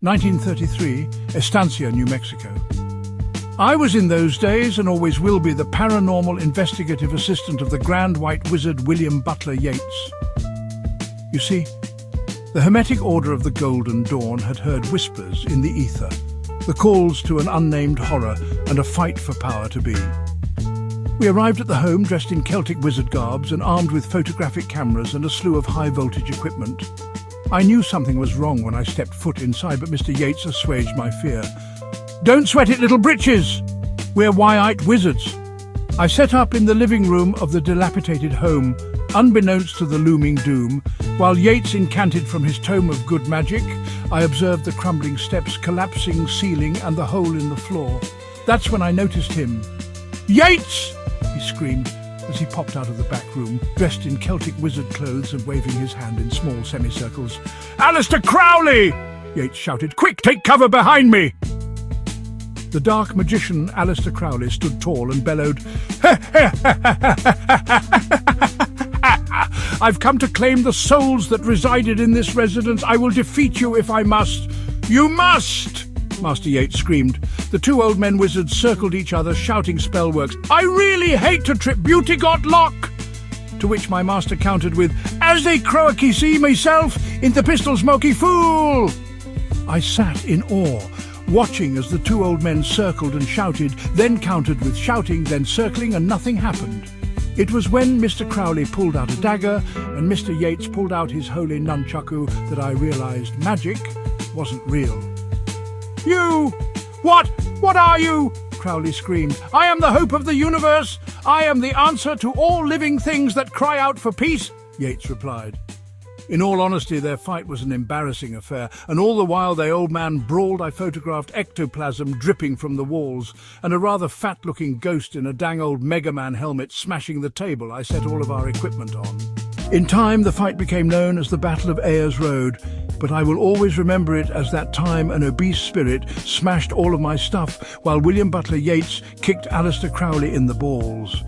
1933, Estancia, New Mexico. I was in those days, and always will be, the paranormal investigative assistant of the Grand White Wizard William Butler Yeats. You see, the Hermetic Order of the Golden Dawn had heard whispers in the ether, the calls to an unnamed horror and a fight for power to be. We arrived at the home dressed in Celtic wizard garbs and armed with photographic cameras and a slew of high-voltage equipment. I knew something was wrong when I stepped foot inside, but Mr. Yeats assuaged my fear. "Don't sweat it, little britches! We're Wye-eyed wizards." I set up in the living room of the dilapidated home, unbeknownst to the looming doom. While Yeats incanted from his tome of good magic, I observed the crumbling steps, collapsing ceiling, and the hole in the floor. That's when I noticed him. "Yeats!" he screamed as he popped out of the back room, dressed in Celtic wizard clothes and waving his hand in small semicircles. "Aleister Crowley!" Yeats shouted. "Quick, take cover behind me!" The dark magician Aleister Crowley stood tall and bellowed, "I've come to claim the souls that resided in this residence. I will defeat you if I must." "You must!" Master Yeats screamed. The two old men wizards circled each other, shouting spellworks. "I really hate to trip Beauty got lock!" To which my master countered with, "As they croaky see myself in the pistol smoky fool!" I sat in awe, watching as the two old men circled and shouted, then countered with shouting, then circling, and nothing happened. It was when Mr. Crowley pulled out a dagger and Mr. Yeats pulled out his holy nunchaku that I realized magic wasn't real. "You! What are you?" Crowley screamed. "I am the hope of the universe. I am the answer to all living things that cry out for peace," Yeats replied. In all honesty, their fight was an embarrassing affair, and all the while the old man brawled, I photographed ectoplasm dripping from the walls, and a rather fat-looking ghost in a dang old Mega Man helmet smashing the table I set all of our equipment on. In time, the fight became known as the Battle of Ayers Road, but I will always remember it as that time an obese spirit smashed all of my stuff while William Butler Yeats kicked Aleister Crowley in the balls.